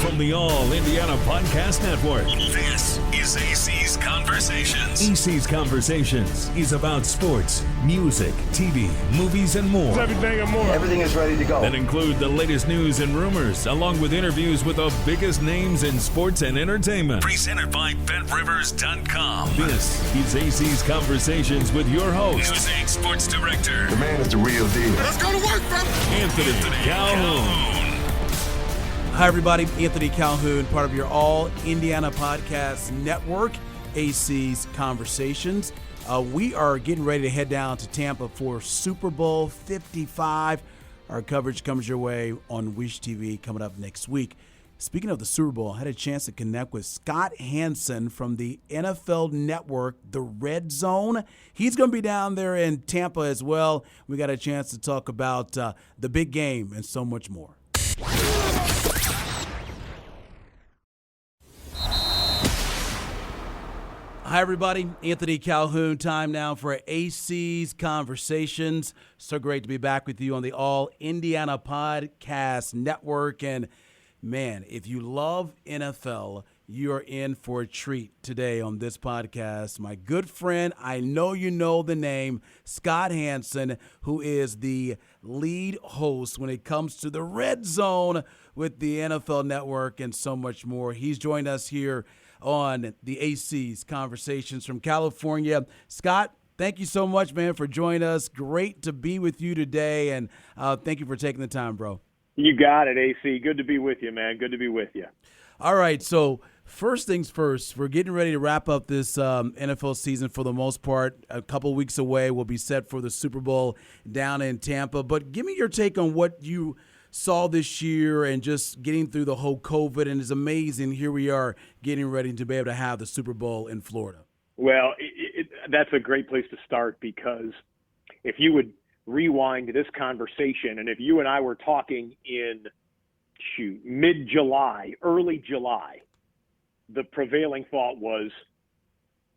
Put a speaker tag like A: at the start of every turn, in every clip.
A: from the All Indiana Podcast Network.
B: This is AC's Conversations.
A: AC's Conversations is about sports, music, TV, movies, and more.
C: It's everything and more.
D: Everything is ready to go.
A: That include the latest news and rumors, along with interviews with the biggest names in sports and entertainment.
B: Presented by BetRivers.com.
A: This is AC's Conversations with your host,
B: News 8 Sports Director.
D: The man is the real deal.
B: Let's go to work, fam.
A: Anthony Calhoun.
E: Hi, everybody. Anthony Calhoun, part of your All Indiana Podcast Network, AC's Conversations. We are getting ready to head down to Tampa for Super Bowl 55. Our coverage comes your way on Wish TV coming up next week. Speaking of the Super Bowl, I had a chance to connect with Scott Hanson from the NFL Network, the Redzone. He's going to be down there in Tampa as well. We got a chance to talk about the big game and so much more. Hi, everybody. Anthony Calhoun. Time now for AC's Conversations. So great to be back with you on the All Indiana Podcast Network. And, man, if you love NFL, you are in for a treat today on this podcast. My good friend, I know you know the name, Scott Hanson, who is the lead host when it comes to the Redzone with the NFL Network and so much more. He's joined us here on the AC's Conversations from California. Scott, thank you so much, man, for joining us. Great to be with you today, and thank you for taking the time, bro.
F: You got it, AC. Good to be with you, man. Good to be with you.
E: All right, so first things first, we're getting ready to wrap up this NFL season for the most part. A couple weeks away, we'll be set for the Super Bowl down in Tampa. But give me your take on what you saw this year and just getting through the whole COVID, and it's amazing. Here we are getting ready to be able to have the Super Bowl in Florida.
F: Well, that's a great place to start, because if you would rewind this conversation, and if you and I were talking in, mid-July, early July, the prevailing thought was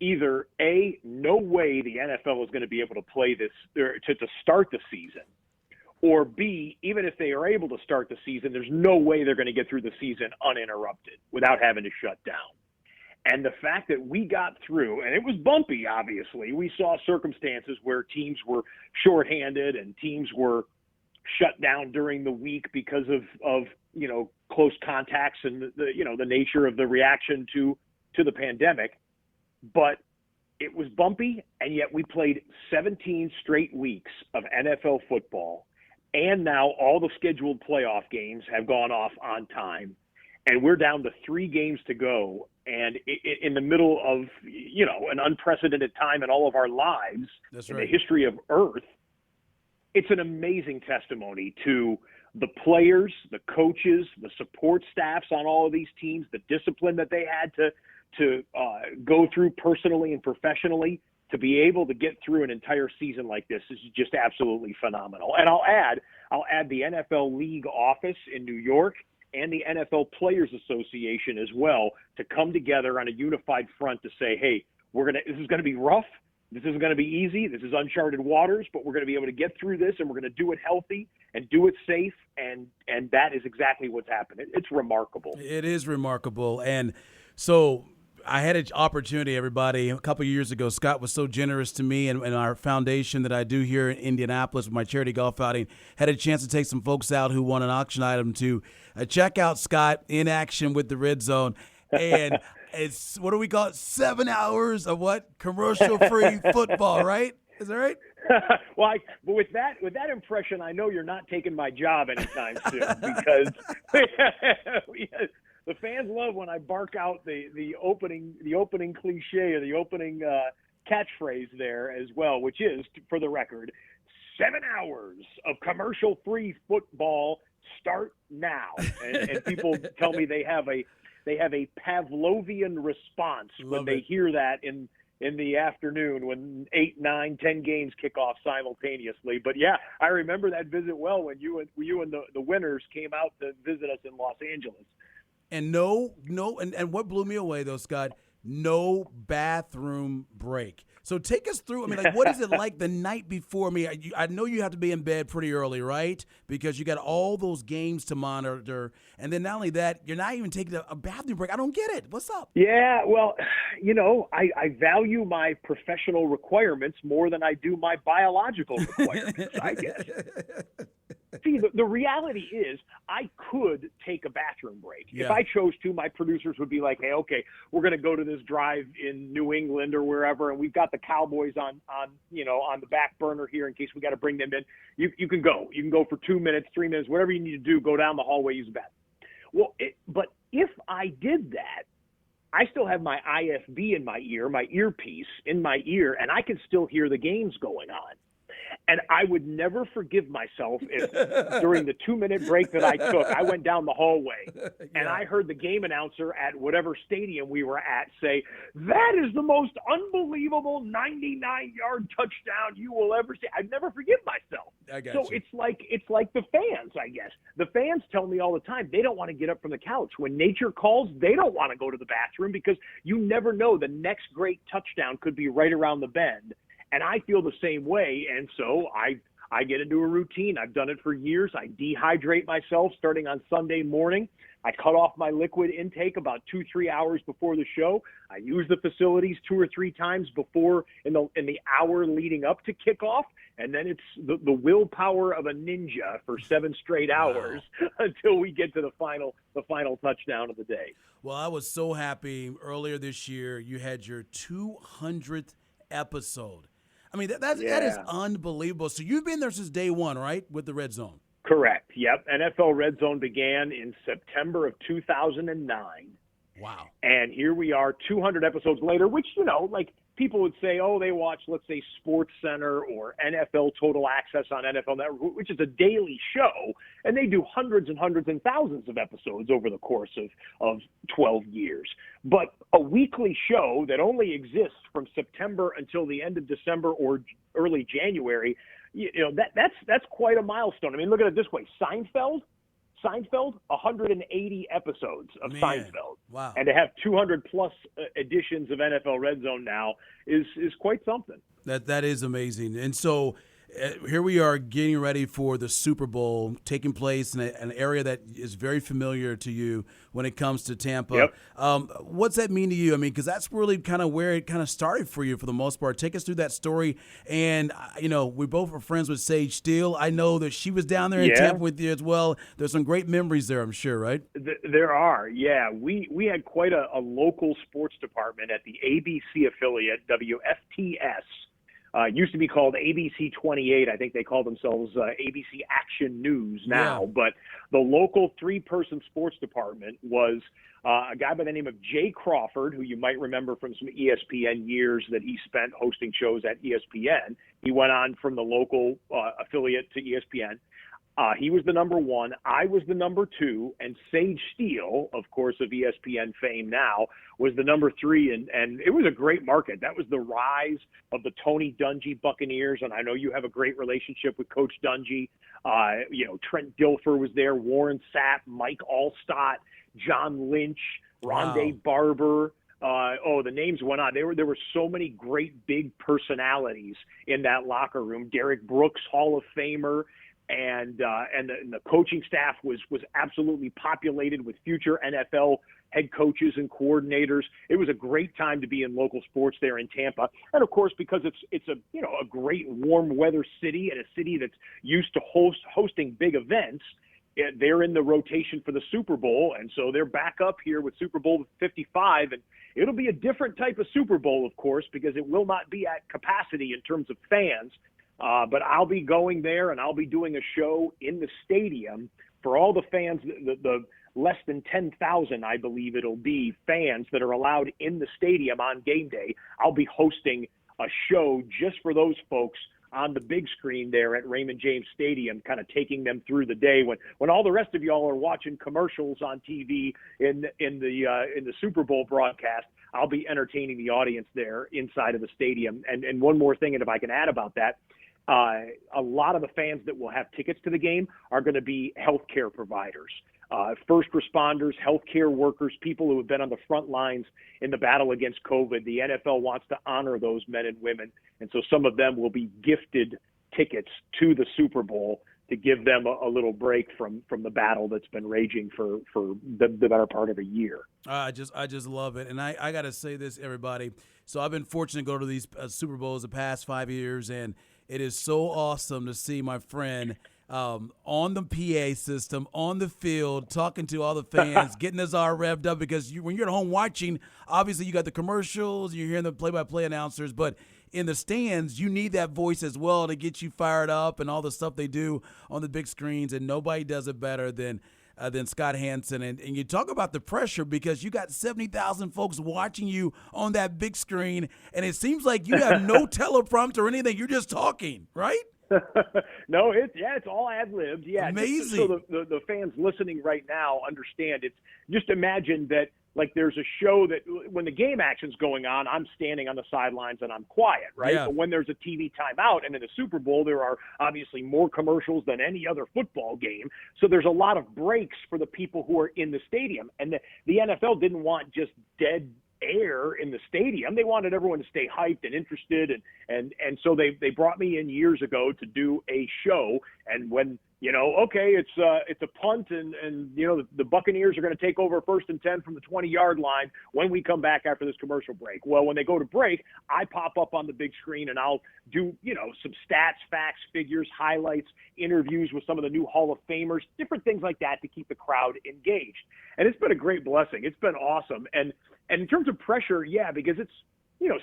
F: either A, no way the NFL is going to be able to play this to start the season, or B, even if they are able to start the season, there's no way they're going to get through the season uninterrupted without having to shut down. And the fact that we got through, and it was bumpy, obviously. We saw circumstances where teams were shorthanded and teams were shut down during the week because of close contacts and the nature of the reaction to the pandemic. But it was bumpy, and yet we played 17 straight weeks of NFL football. And now all the scheduled playoff games have gone off on time, and we're down to 3 games to go. And in the middle of, an unprecedented time in all of our lives,
E: That's
F: in
E: right.
F: the history of Earth, it's an amazing testimony to the players, the coaches, the support staffs on all of these teams, the discipline that they had to go through personally and professionally. To be able to get through an entire season like this is just absolutely phenomenal. And I'll add the NFL League office in New York and the NFL Players Association as well to come together on a unified front to say, hey, this is going to be rough. This isn't going to be easy. This is uncharted waters, but we're going to be able to get through this, and we're going to do it healthy and do it safe. And that is exactly what's happened. It's remarkable.
E: It is remarkable. And so I had an opportunity, everybody, a couple of years ago. Scott was so generous to me and our foundation that I do here in Indianapolis with my charity golf outing. Had a chance to take some folks out who won an auction item to check out Scott in action with the Redzone. And it's, what do we call it? 7 hours of what? Commercial-free football, right? Is that right?
F: Well, but with that impression, I know you're not taking my job anytime soon, because the fans love when I bark out the opening cliche or the opening catchphrase there as well, which is, for the record, 7 hours of commercial-free football start now. And people tell me they have a Pavlovian response when they hear that in the afternoon when 8, 9, 10 games kick off simultaneously. But yeah, I remember that visit well when you and the winners came out to visit us in Los Angeles.
E: And and what blew me away though, Scott, no bathroom break. So take us through. I mean, like, what is it like the night before? I mean, I know you have to be in bed pretty early, right? Because you got all those games to monitor. And then not only that, you're not even taking a bathroom break. I don't get it. What's up?
F: Yeah, well, I value my professional requirements more than I do my biological requirements, I guess. See, the reality is I could take a bathroom break.
E: Yeah.
F: If I chose to, my producers would be like, hey, okay, we're going to go to this drive in New England or wherever, and we've got the Cowboys on the back burner here in case we got to bring them in. You can go. You can go for 2 minutes, 3 minutes, whatever you need to do, go down the hallway, use the bathroom. Well, but if I did that, I still have my IFB in my ear, my earpiece in my ear, and I can still hear the games going on. And I would never forgive myself if during the 2-minute break that I took, I went down the hallway and I heard the game announcer at whatever stadium we were at say, that is the most unbelievable 99-yard touchdown you will ever see. I'd never forgive myself. So it's like the fans, I guess. The fans tell me all the time they don't want to get up from the couch. When nature calls, they don't want to go to the bathroom because you never know the next great touchdown could be right around the bend. And I feel the same way, and so I get into a routine. I've done it for years. I dehydrate myself starting on Sunday morning. I cut off my liquid intake about 2-3 hours before the show. I use the facilities 2 or 3 times before in the hour leading up to kickoff, and then it's the willpower of a ninja for 7 straight hours until we get to the final touchdown of the day.
E: Well, I was so happy earlier this year you had your 200th episode. I mean, that is unbelievable. So you've been there since day one, right, with the Redzone?
F: Correct. Yep. NFL Redzone began in September of 2009.
E: Wow.
F: And here we are 200 episodes later, which, like people would say, oh, they watch, let's say, Sports Center or NFL Total Access on NFL Network, which is a daily show, and they do hundreds and hundreds and thousands of episodes over the course of 12 years. But a weekly show that only exists from September until the end of December or early January, that's quite a milestone. I mean, look at it this way. Seinfeld, 180 episodes of Seinfeld.
E: Wow.
F: And to have 200-plus editions of NFL Redzone now is quite something.
E: That is amazing. And so here we are getting ready for the Super Bowl taking place in an area that is very familiar to you when it comes to Tampa.
F: Yep.
E: What's that mean to you? I mean, because that's really kind of where it kind of started for you for the most part. Take us through that story. And, we both are friends with Sage Steele. I know that she was down there in Tampa with you as well. There's some great memories there, I'm sure, right?
F: There are, yeah. We had quite a local sports department at the ABC affiliate, WFTS. Used to be called ABC 28. I think they call themselves ABC Action News now. Yeah. But the local 3-person sports department was a guy by the name of Jay Crawford, who you might remember from some ESPN years that he spent hosting shows at ESPN. He went on from the local affiliate to ESPN. He was the number 1. I was the number 2. And Sage Steele, of course, of ESPN fame now, was the number 3. And it was a great market. That was the rise of the Tony Dungy Buccaneers. And I know you have a great relationship with Coach Dungy. Trent Dilfer was there, Warren Sapp, Mike Allstott, John Lynch, Rondé Barber. The names went on. There were so many great big personalities in that locker room. Derek Brooks, Hall of Famer. And the coaching staff was absolutely populated with future NFL head coaches and coordinators. It was a great time to be in local sports there in Tampa. And of course, because it's a great warm weather city and a city that's used to hosting big events, they're in the rotation for the Super Bowl. And so they're back up here with Super Bowl 55. And it'll be a different type of Super Bowl, of course, because it will not be at capacity in terms of fans. But I'll be going there, and I'll be doing a show in the stadium for all the fans, the less than 10,000, I believe it'll be, fans that are allowed in the stadium on game day. I'll be hosting a show just for those folks on the big screen there at Raymond James Stadium, kind of taking them through the day when all the rest of y'all are watching commercials on TV in the Super Bowl broadcast. I'll be entertaining the audience there inside of the stadium. And one more thing, and if I can add about that, a lot of the fans that will have tickets to the game are going to be healthcare providers. first responders, healthcare workers, people who have been on the front lines in the battle against COVID. The NFL wants to honor those men and women, and so some of them will be gifted tickets to the Super Bowl to give them a little break from the battle that's been raging for the better part of a year.
E: I just love it. And I got to say this, everybody. So I've been fortunate to go to these Super Bowls the past 5 years, and it is so awesome to see my friend on the PA system, on the field, talking to all the fans, getting us all revved up, because when you're at home watching, obviously you got the commercials, you're hearing the play-by-play announcers, but in the stands, you need that voice as well to get you fired up and all the stuff they do on the big screens, and nobody does it better than Scott Hanson. And you talk about the pressure, because you got 70,000 folks watching you on that big screen, and it seems like you have no teleprompter or anything. You're just talking, right?
F: No, it's all ad-libbed. Yeah,
E: amazing.
F: So the fans listening right now understand. It's just imagine that, like, there's a show that when the game action's going on, I'm standing on the sidelines and I'm quiet, right?
E: Yeah.
F: But when there's a TV timeout, and in the Super Bowl there are obviously more commercials than any other football game, so there's a lot of breaks for the people who are in the stadium. And the NFL didn't want just dead air in the stadium. They wanted everyone to stay hyped and interested, and so they brought me in years ago to do a show. And when it's a punt, and the Buccaneers are going to take over 1st and 10 from the 20-yard line when we come back after this commercial break. Well, when they go to break, I pop up on the big screen and I'll do some stats, facts, figures, highlights, interviews with some of the new Hall of Famers, different things like that to keep the crowd engaged. And it's been a great blessing. It's been awesome. And in terms of pressure, yeah, because it's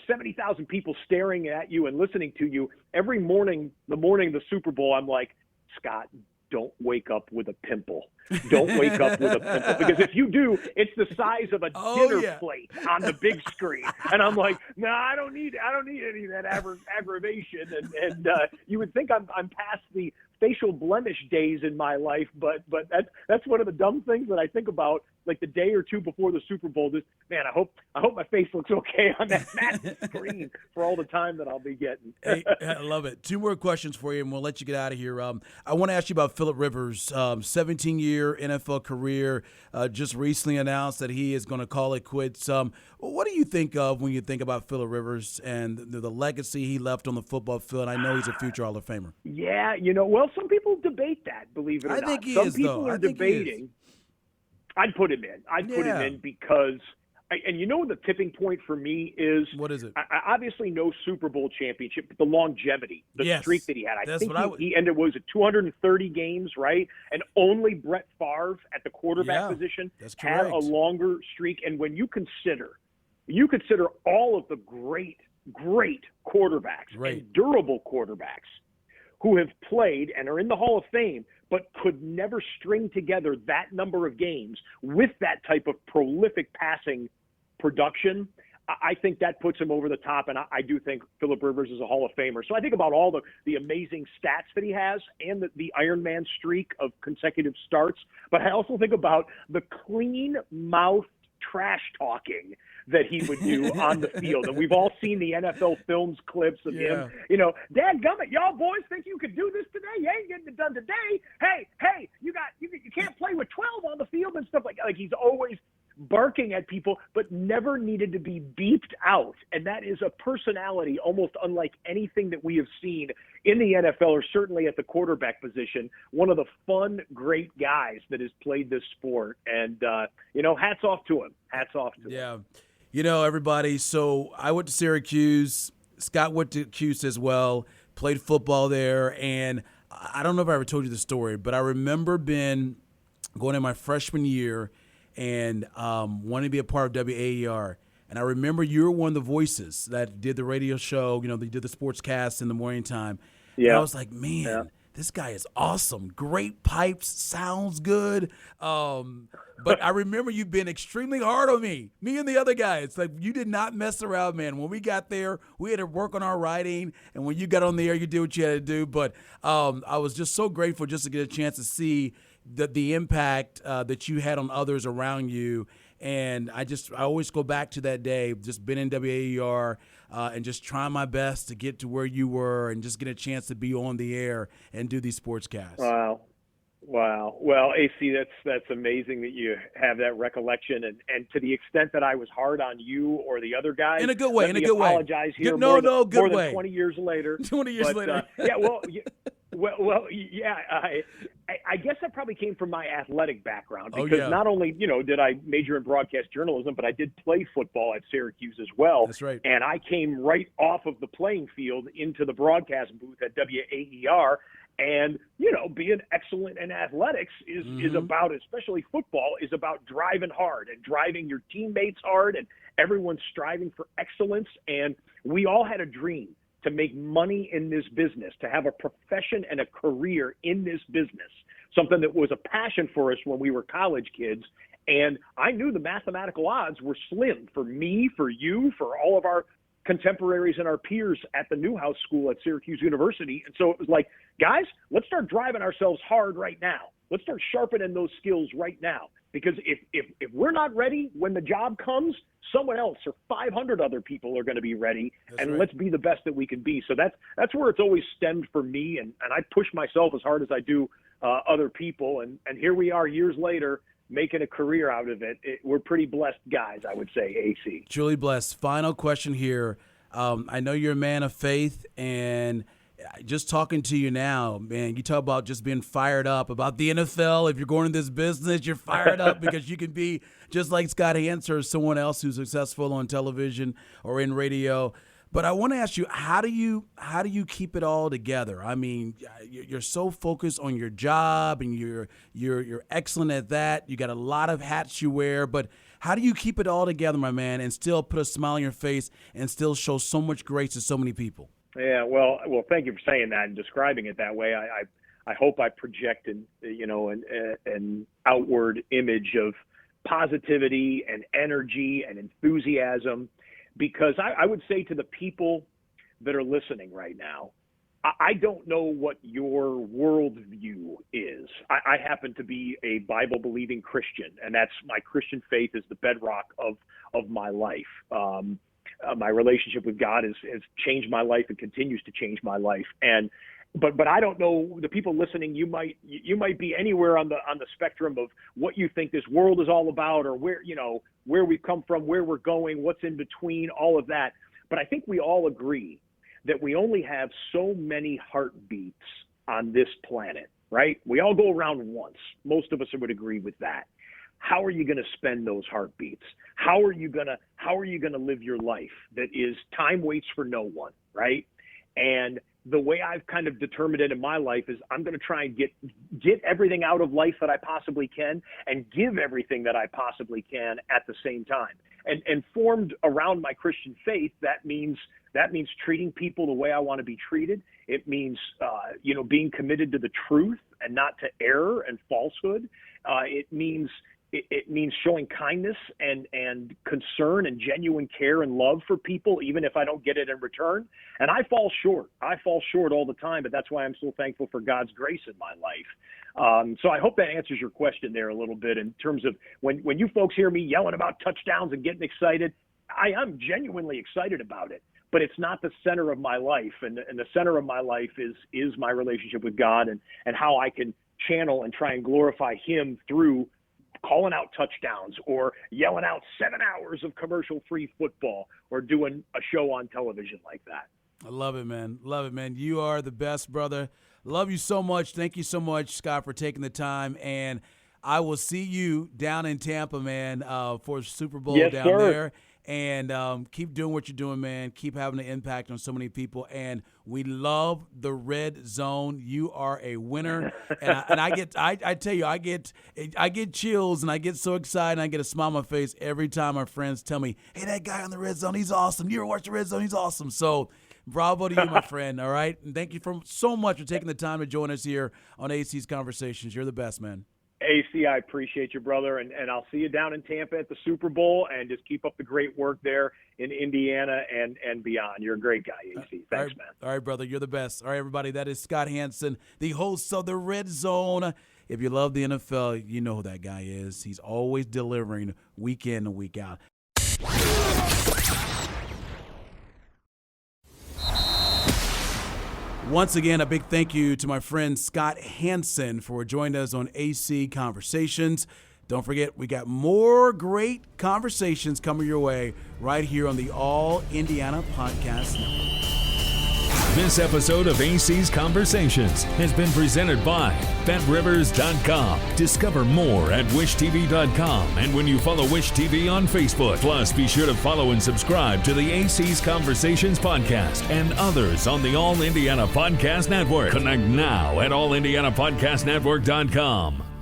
F: 70,000 people staring at you and listening to you every morning. The morning of the Super Bowl, I'm like, Scott, don't wake up with a pimple. Don't wake up with a pimple, because if you do, it's the size of a dinner plate on the big screen. And I'm like, no, I don't need any of that aggravation. And you would think I'm past the facial blemish days in my life, but that's one of the dumb things that I think about, like the day or two before the Super Bowl. I hope my face looks okay on that massive screen for all the time that I'll be getting.
E: Hey, I love it. 2 more questions for you, and we'll let you get out of here. I want to ask you about Phillip Rivers, 17-year NFL career. Just recently announced that he is going to call it quits. What do you think of when you think about Phillip Rivers and the legacy he left on the football field? I know he's a future Hall of Famer.
F: Yeah, well, some people debate that, believe it or not.
E: I think he
F: some
E: is,
F: people
E: though.
F: are debating. I'd put him in. Put him in because the tipping point for me is,
E: what is it?
F: Obviously no Super Bowl championship, but the longevity, the streak that he had. I think he ended, was it 230 games, right? And only Brett Favre at the quarterback position had a longer streak. And when you consider all of the great quarterbacks and durable quarterbacks who have played and are in the Hall of Fame, but could never string together that number of games with that type of prolific passing production, I think that puts him over the top. And I do think Phillip Rivers is a Hall of Famer. So I think about all the amazing stats that he has and the Iron Man streak of consecutive starts. But I also think about the clean mouth trash talking that he would do on the field. And we've all seen the NFL films clips of him, dadgummit, y'all boys think you could do this today? You ain't getting it done today. Hey, you can't play with 12 on the field and stuff like he's always barking at people, but never needed to be beeped out. And that is a personality almost unlike anything that we have seen in the NFL, or certainly at the quarterback position. One of the fun, great guys that has played this sport. And, hats off to him. Hats off to him.
E: Everybody, so I went to Syracuse. Scott went to Cuse as well, played football there. And I don't know if I ever told you the story, but I remember going in my freshman year and wanting to be a part of WAER. And I remember you were one of the voices that did the radio show. They did the sports cast in the morning time. Yeah. And I was like, man, this guy is awesome. Great pipes, sounds good. But I remember you being extremely hard on me and the other guys. Like, you did not mess around, man. When we got there, we had to work on our writing. And when you got on the air, you did what you had to do. But I was just so grateful just to get a chance to see the impact that you had on others around you. And I always go back to that day, just been in WAER and just trying my best to get to where you were and just get a chance to be on the air and do these sportscasts.
F: Wow. Wow. Well, AC, that's amazing that you have that recollection, and to the extent that I was hard on you or the other guys,
E: in a good way.
F: let
E: In a
F: me
E: good way.
F: apologize here.
E: Good
F: more
E: way.
F: than 20 years later.
E: 20 years later.
F: Yeah. Well, yeah. I guess that probably came from my athletic background because not only did I major in broadcast journalism, but I did play football at Syracuse as well.
E: That's right.
F: And I came right off of the playing field into the broadcast booth at WAER. And, being excellent in athletics is about, especially football, is about driving hard and driving your teammates hard, and everyone's striving for excellence. And we all had a dream to make money in this business, to have a profession and a career in this business, something that was a passion for us when we were college kids. And I knew the mathematical odds were slim for me, for you, for all of our contemporaries and our peers at the Newhouse School at Syracuse University. And so it was like, guys, let's start driving ourselves hard right now. Let's start sharpening those skills right now. Because if we're not ready when the job comes, someone else or 500 other people are going to be ready. That's right. Let's be the best that we can be. So that's where it's always stemmed for me. And I push myself as hard as I do other people. And here we are years later, making a career out of it. We're pretty blessed guys, I would say, AC.
E: Truly blessed. Final question here. I know you're a man of faith, and just talking to you now, man, you talk about just being fired up about the NFL. If you're going into this business, you're fired up because you can be just like Scott Hanson or someone else who's successful on television or in radio. But I want to ask you, how do you keep it all together? I mean, you're so focused on your job, and you're excellent at that. You got a lot of hats you wear, but how do you keep it all together, my man, and still put a smile on your face and still show so much grace to so many people?
F: Yeah, well, thank you for saying that and describing it that way. I hope I projected, an outward image of positivity and energy and enthusiasm. Because I would say to the people that are listening right now, I don't know what your worldview is. I happen to be a Bible-believing Christian, and that's my Christian faith is the bedrock of my life. My relationship with God has changed my life and continues to change my life. But I don't know, the people listening, you might be anywhere on the spectrum of what you think this world is all about, or where we've come from, where we're going, what's in between, all of that. But I think we all agree that we only have so many heartbeats on this planet, right? We all go around once. Most of us would agree with that. How are you going to spend those heartbeats? How are you going to live your life that is time waits for no one, right? And the way I've kind of determined it in my life is I'm going to try and get everything out of life that I possibly can and give everything that I possibly can at the same time. And formed around my Christian faith, that means treating people the way I want to be treated. It means, being committed to the truth and not to error and falsehood. It means showing kindness and concern and genuine care and love for people, even if I don't get it in return. And I fall short. I fall short all the time, but that's why I'm so thankful for God's grace in my life. So I hope that answers your question there a little bit in terms of when you folks hear me yelling about touchdowns and getting excited, I am genuinely excited about it, but it's not the center of my life. And the center of my life is my relationship with God and how I can channel and try and glorify Him through calling out touchdowns or yelling out 7 hours of commercial-free football or doing a show on television like that.
E: I love it, man. Love it, man. You are the best, brother. Love you so much. Thank you so much, Scott, for taking the time. And I will see you down in Tampa, man, for Super Bowl
F: yes,
E: down
F: sir.
E: there. And keep doing what you're doing, man. Keep having an impact on so many people. And we love the Red Zone. You are a winner. And I tell you, I get chills and I get so excited and I get a smile on my face every time our friends tell me, hey, that guy on the Red Zone, he's awesome. You ever watch the Red Zone? He's awesome. So bravo to you, my friend. All right. And thank you so much for taking the time to join us here on AC's Conversations. You're the best, man.
F: AC, I appreciate you, brother, and I'll see you down in Tampa at the Super Bowl, and just keep up the great work there in Indiana and beyond. You're a great guy, AC. Thanks, man.
E: All right, brother, you're the best. All right, everybody, that is Scott Hanson, the host of the Red Zone. If you love the NFL, you know who that guy is. He's always delivering week in and week out. Once again, a big thank you to my friend Scott Hanson for joining us on AC Conversations. Don't forget, we got more great conversations coming your way right here on the All Indiana Podcast Network.
A: This episode of AC's Conversations has been presented by BetRivers.com. Discover more at WishTV.com and when you follow Wish TV on Facebook. Plus, be sure to follow and subscribe to the AC's Conversations podcast and others on the All Indiana Podcast Network. Connect now at AllIndianaPodcastNetwork.com.